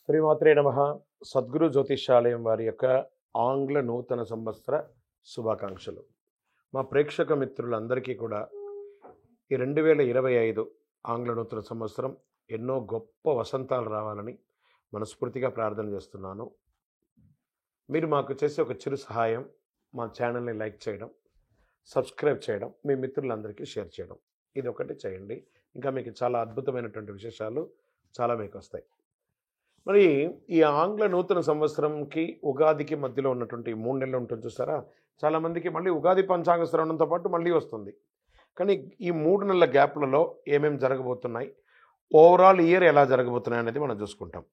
శ్రీమాత్రే నమః. సద్గురు జ్యోతిష్యాలయం వారి యొక్క ఆంగ్ల నూతన సంవత్సర శుభాకాంక్షలు. మా ప్రేక్షక మిత్రులందరికీ కూడా ఈ 2025 ఆంగ్ల నూతన సంవత్సరం ఎన్నో గొప్ప వసంతాలు రావాలని మనస్ఫూర్తిగా ప్రార్థన చేస్తున్నాను. మీరు మాకు చేసే ఒక చిరు సహాయం, మా ఛానల్ని లైక్ చేయడం, సబ్స్క్రైబ్ చేయడం, మీ మిత్రులందరికీ షేర్ చేయడం, ఇది ఒకటి చేయండి. ఇంకా మీకు చాలా అద్భుతమైనటువంటి విశేషాలు చాలా మీకు వస్తాయి. మరి ఈ ఆంగ్ల నూతన సంవత్సరంకి ఉగాదికి మధ్యలో ఉన్నటువంటి 3 నెలలు ఉంటుంది చూస్తారా, చాలామందికి మళ్ళీ ఉగాది పంచాంగ శ్రవణంతో పాటు మళ్ళీ వస్తుంది. కానీ ఈ 3 నెలల గ్యాప్లలో ఏమేమి జరగబోతున్నాయి, ఓవరాల్ ఇయర్ ఎలా జరగబోతున్నాయి అనేది మనం చూసుకుంటాం.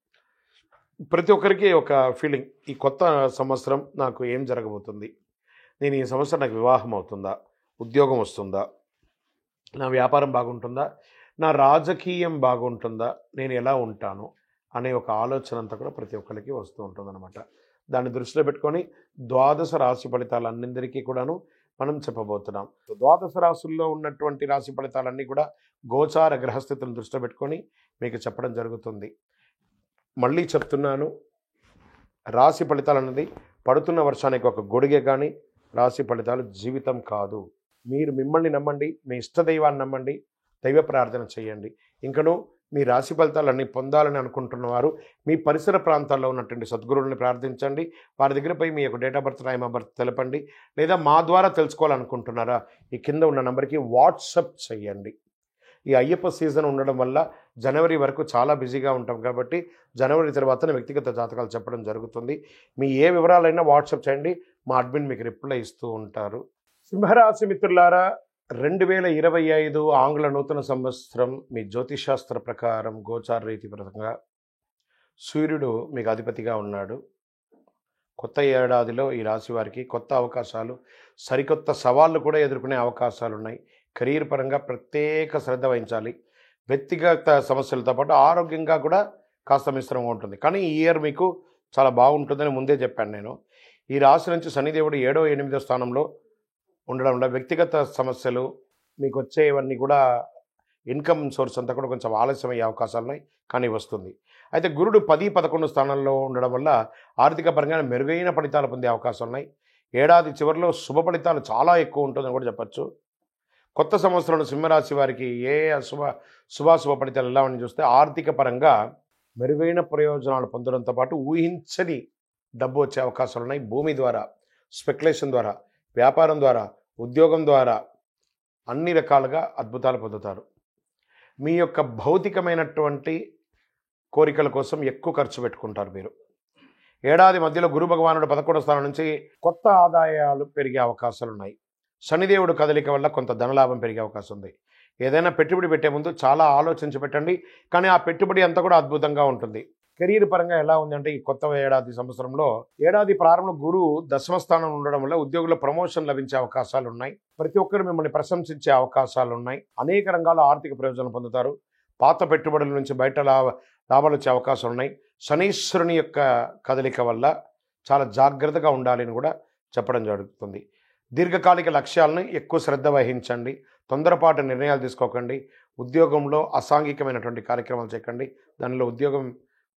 ప్రతి ఒక్కరికి ఒక ఫీలింగ్, ఈ కొత్త సంవత్సరం నాకు ఏం జరగబోతుంది, నేను ఈ సంవత్సరం నాకు వివాహం అవుతుందా, ఉద్యోగం వస్తుందా, నా వ్యాపారం బాగుంటుందా, నా రాజకీయం బాగుంటుందా, నేను ఎలా ఉంటాను అనే ఒక ఆలోచన అంతా కూడా ప్రతి ఒక్కరికి వస్తూ ఉంటుందన్నమాట. దాన్ని దృష్టిలో పెట్టుకొని ద్వాదశ రాశి ఫలితాలన్నింటికీ కూడాను మనం చెప్పబోతున్నాం. ద్వాదశ రాశుల్లో ఉన్నటువంటి రాశి ఫలితాలన్నీ కూడా గోచార గ్రహస్థితులను దృష్టిలో పెట్టుకొని మీకు చెప్పడం జరుగుతుంది. మళ్ళీ చెప్తున్నాను, రాశి ఫలితాలు అన్నది పడుతున్న వర్షానికి ఒక గొడుగే కానీ రాశి ఫలితాలు జీవితం కాదు. మీరు మిమ్మల్ని నమ్మండి, మీ ఇష్టదైవాన్ని నమ్మండి, దైవ ప్రార్థన చేయండి. ఇంకనూ మీ రాశి ఫలితాలన్నీ పొందాలని అనుకుంటున్నవారు మీ పరిసర ప్రాంతాల్లో ఉన్నటువంటి సద్గురువుని ప్రార్థించండి. వారి దగ్గర పోయి మీ యొక్క date of birth, time of birth తెలపండి. లేదా మా ద్వారా తెలుసుకోవాలనుకుంటున్నారా, ఈ కింద ఉన్న నెంబర్కి వాట్సప్ చేయండి. ఈ అయ్యప్ప సీజన్ ఉండడం వల్ల జనవరి వరకు చాలా బిజీగా ఉంటాం కాబట్టి జనవరి తర్వాతనే వ్యక్తిగత జాతకాలు చెప్పడం జరుగుతుంది. మీ ఏ వివరాలైనా వాట్సప్ చేయండి, మా అడ్మిన్ మీకు రిప్లై ఇస్తూ ఉంటారు. సింహరాశి మిత్రులారా, 2025 ఆంగ్ల నూతన సంవత్సరం మీ జ్యోతిషాస్త్ర ప్రకారం గోచార రీతి పరంగా సూర్యుడు మీకు అధిపతిగా ఉన్నాడు. కొత్త ఏడాదిలో ఈ రాశి వారికి కొత్త అవకాశాలు, సరికొత్త సవాళ్ళు కూడా ఎదుర్కొనే అవకాశాలు ఉన్నాయి. కెరీర్ పరంగా ప్రత్యేక శ్రద్ధ వహించాలి. వ్యక్తిగత సమస్యలతో పాటు ఆరోగ్యంగా కూడా కాస్త మిశ్రమంగా ఉంటుంది. కానీ ఈ ఇయర్ మీకు చాలా బాగుంటుందని ముందే చెప్పాను నేను. ఈ రాశి నుంచి శనిదేవుడు 7వ 8వ స్థానంలో ఉండడం వల్ల వ్యక్తిగత సమస్యలు మీకు వచ్చేవన్నీ కూడా ఇన్కమ్ సోర్స్ అంతా కూడా కొంచెం ఆలస్యం అయ్యే అవకాశాలు ఉన్నాయి, కానీ వస్తుంది. అయితే గురుడు 10, 11 స్థానంలో ఉండడం వల్ల ఆర్థిక పరంగా మెరుగైన ఫలితాలు పొందే అవకాశాలు ఉన్నాయి. ఏడాది చివరిలో శుభ ఫలితాలు చాలా ఎక్కువ ఉంటుందని కూడా చెప్పచ్చు. కొత్త సంవత్సరంలో సింహరాశి వారికి ఏ శుభాశుభ ఫలితాలు ఎలా అని చూస్తే ఆర్థిక పరంగా మెరుగైన ప్రయోజనాలు పొందడంతో పాటు ఊహించని డబ్బు వచ్చే అవకాశాలు ఉన్నాయి. భూమి ద్వారా, స్పెక్యులేషన్ ద్వారా, వ్యాపారం ద్వారా, ఉద్యోగం ద్వారా అన్ని రకాలుగా అద్భుతాలు పొందుతారు. మీ యొక్క భౌతికమైనటువంటి కోరికల కోసం ఎక్కువ ఖర్చు పెట్టుకుంటారు మీరు. ఏడాది మధ్యలో గురు భగవానుడు 11వ స్థానం నుంచి కొత్త ఆదాయాలు పెరిగే అవకాశాలు ఉన్నాయి. శనిదేవుడు కదలిక వల్ల కొంత ధనలాభం పెరిగే అవకాశం ఉంది. ఏదైనా పెట్టుబడి పెట్టే ముందు చాలా ఆలోచించి పెట్టండి, కానీ ఆ పెట్టుబడి అంతా కూడా అద్భుతంగా ఉంటుంది. కెరీర్ పరంగా ఎలా ఉందంటే ఈ కొత్త ఏడాది సంవత్సరంలో ఏడాది ప్రారంభంలో గురువు 10వ స్థానంలో ఉండడం వల్ల ఉద్యోగుల ప్రమోషన్ లభించే అవకాశాలు ఉన్నాయి. ప్రతి ఒక్కరు మిమ్మల్ని ప్రశంసించే అవకాశాలు ఉన్నాయి. అనేక రంగాల్లో ఆర్థిక ప్రయోజనం పొందుతారు. పాత పెట్టుబడుల నుంచి బయట లాభాలు వచ్చే అవకాశాలు ఉన్నాయి. శనీశ్వరుని యొక్క కదలిక వల్ల చాలా జాగ్రత్తగా ఉండాలని కూడా చెప్పడం జరుగుతుంది. దీర్ఘకాలిక లక్ష్యాలను ఎక్కువ శ్రద్ధ వహించండి. తొందరపాటు నిర్ణయాలు తీసుకోకండి. ఉద్యోగంలో అసాంఘికమైనటువంటి కార్యక్రమాలు చేయకండి, దానిలో ఉద్యోగం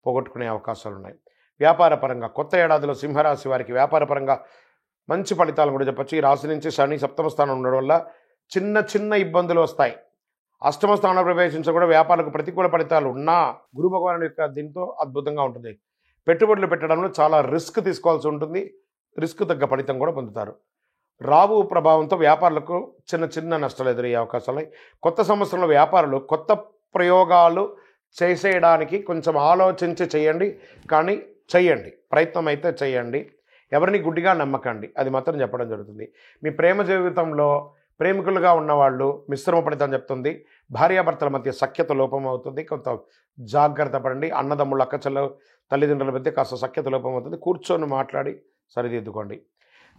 పోగొట్టుకునే అవకాశాలు ఉన్నాయి. వ్యాపార పరంగా కొత్త ఏడాదిలో సింహరాశి వారికి వ్యాపార పరంగా మంచి ఫలితాలు కూడా చెప్పచ్చు. ఈ రాశి నుంచి శని 7వ స్థానం ఉండడం వల్ల చిన్న చిన్న ఇబ్బందులు వస్తాయి. 8వ స్థానంలో ప్రవేశించడం కూడా వ్యాపారాలకు ప్రతికూల ఫలితాలు ఉన్నా గురు భగవానుడి యొక్క దీంతో అద్భుతంగా ఉంటుంది. పెట్టుబడులు పెట్టడంలో చాలా రిస్క్ తీసుకోవాల్సి ఉంటుంది. రిస్క్ తగ్గ ఫలితం కూడా పొందుతారు. రావు ప్రభావంతో వ్యాపారులకు చిన్న చిన్న నష్టాలు ఎదురయ్యే అవకాశాలు ఉన్నాయి. కొత్త సంవత్సరంలో వ్యాపారులు కొత్త ప్రయోగాలు చేసేయడానికి కొంచెం ఆలోచించి చేయండి, కానీ చెయ్యండి, ప్రయత్నం అయితే చేయండి. ఎవరిని గుడ్డిగా నమ్మకండి, అది మాత్రం చెప్పడం జరుగుతుంది. మీ ప్రేమ జీవితంలో ప్రేమికులుగా ఉన్నవాళ్ళు మిశ్రమ ఫలితం చెప్తుంది. భార్యాభర్తల మధ్య సఖ్యత లోపం అవుతుంది, కొంత జాగ్రత్త పడండి. అన్నదమ్ముళ్ళు, అక్కచెల్లెలు, తల్లిదండ్రుల మధ్య కాస్త సఖ్యత లోపం అవుతుంది. కూర్చొని మాట్లాడి సరిదిద్దుకోండి.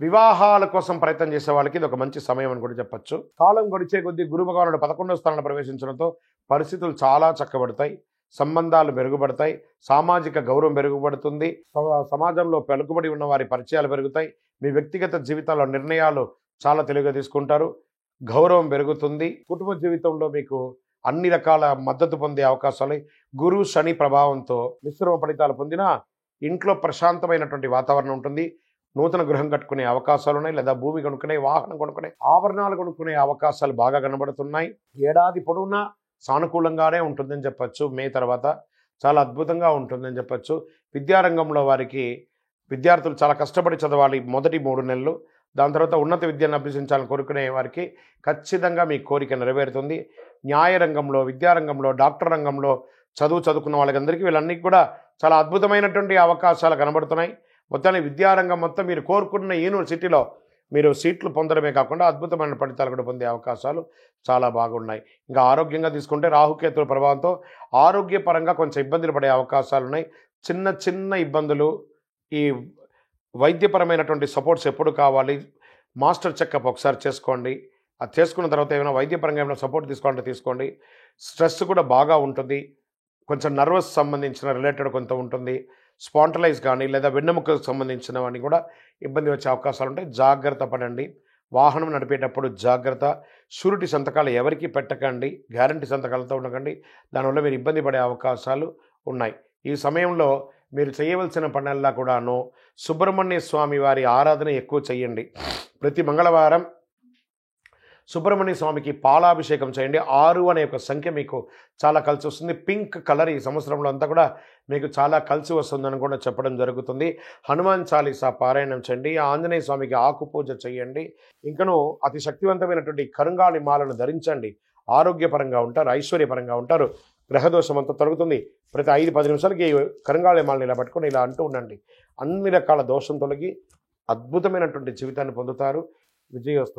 వివాహాల కోసం ప్రయత్నం చేసే వాళ్ళకి ఇది ఒక మంచి సమయం అని కూడా చెప్పచ్చు. కాలం గడిచే కొద్దీ గురు భగవానుడు 11వ స్థానంలో ప్రవేశించడంతో పరిస్థితులు చాలా చక్కబడతాయి. సంబంధాలు మెరుగుపడతాయి. సామాజిక గౌరవం మెరుగుపడుతుంది. సమాజంలో పలుకుబడి ఉన్న వారి పరిచయాలు పెరుగుతాయి. మీ వ్యక్తిగత జీవితాల్లో నిర్ణయాలు చాలా తెలివిగా తీసుకుంటారు. గౌరవం పెరుగుతుంది. కుటుంబ జీవితంలో మీకు అన్ని రకాల మద్దతు పొందే అవకాశాలు, గురు శని ప్రభావంతో మిశ్రమ ఫలితాలు పొందిన ఇంట్లో ప్రశాంతమైనటువంటి వాతావరణం ఉంటుంది. నూతన గృహం కట్టుకునే అవకాశాలు ఉన్నాయి, లేదా భూమి కొనుక్కునే, వాహనం కొనుక్కునే, ఆభరణాలు కొనుక్కునే అవకాశాలు బాగా కనబడుతున్నాయి. ఏడాది పొడవునా సానుకూలంగానే ఉంటుందని చెప్పచ్చు. మే తర్వాత చాలా అద్భుతంగా ఉంటుందని చెప్పచ్చు. విద్యారంగంలో వారికి విద్యార్థులు చాలా కష్టపడి చదవాలి మొదటి 3 నెలలు. దాని తర్వాత ఉన్నత విద్యను అభ్యసించాలని కోరుకునే వారికి ఖచ్చితంగా మీ కోరిక నెరవేరుతుంది. న్యాయ రంగంలో, విద్యారంగంలో, డాక్టర్ రంగంలో చదువుకున్న వాళ్ళందరికీ వీళ్ళన్నీ కూడా చాలా అద్భుతమైనటువంటి అవకాశాలు కనబడుతున్నాయి. మొత్తాన్ని విద్యారంగం మొత్తం మీరు కోరుకున్న యూనివర్సిటీలో మీరు సీట్లు పొందడమే కాకుండా అద్భుతమైన ఫలితాలు కూడా పొందే అవకాశాలు చాలా బాగున్నాయి. ఇంకా ఆరోగ్యంగా తీసుకుంటే రాహుకేతుల ప్రభావంతో ఆరోగ్యపరంగా కొంచెం ఇబ్బందులు పడే అవకాశాలు ఉన్నాయి. చిన్న చిన్న ఇబ్బందులు. ఈ వైద్యపరమైనటువంటి సపోర్ట్స్ ఎప్పుడు కావాలి, మాస్టర్ చెకప్ ఒకసారి చేసుకోండి. అది చేసుకున్న తర్వాత ఏమైనా వైద్యపరంగా ఏమైనా సపోర్ట్ తీసుకోవాలంటే తీసుకోండి. స్ట్రెస్ కూడా బాగా ఉంటుంది. కొంచెం నర్వస్ సంబంధించిన రిలేటెడ్ కొంత ఉంటుంది. స్పాంటలైజ్ కానీ లేదా వెన్నెముకకు సంబంధించినవన్నీ కూడా ఇబ్బంది వచ్చే అవకాశాలు ఉంటాయి. జాగ్రత్త పడండి. వాహనం నడిపేటప్పుడు జాగ్రత్త. షూరిటీ సంతకాలు ఎవరికి పెట్టకండి. గ్యారంటీ సంతకాలతో ఉండకండి. దానివల్ల మీరు ఇబ్బంది పడే అవకాశాలు ఉన్నాయి. ఈ సమయంలో మీరు చేయవలసిన పనుల్లా కూడాను సుబ్రహ్మణ్య స్వామి వారి ఆరాధన ఎక్కువ చేయండి. ప్రతి మంగళవారం సుబ్రహ్మణ్య స్వామికి పాలాభిషేకం చేయండి. 6 అనే ఒక సంఖ్య మీకు చాలా కలిసి వస్తుంది. పింక్ కలర్ ఈ సంవత్సరంలో అంతా కూడా మీకు చాలా కలిసి వస్తుందని కూడా చెప్పడం జరుగుతుంది. హనుమాన్ చాలీసా పారాయణం చేయండి. ఆంజనేయ స్వామికి ఆకు పూజ చేయండి. ఇంకను అతి శక్తివంతమైనటువంటి కరుంగాళి మాలను ధరించండి. ఆరోగ్యపరంగా ఉంటారు, ఐశ్వర్యపరంగా ఉంటారు. గ్రహదోషం అంతా తొలగుతుంది. ప్రతి 5-10 నిమిషాలకి కరుంగాళి మాలను ఇలా పట్టుకొని ఇలా అంటూ ఉండండి. అన్ని రకాల దోషం తొలగి అద్భుతమైనటువంటి జీవితాన్ని పొందుతారు. విజయోస్తు.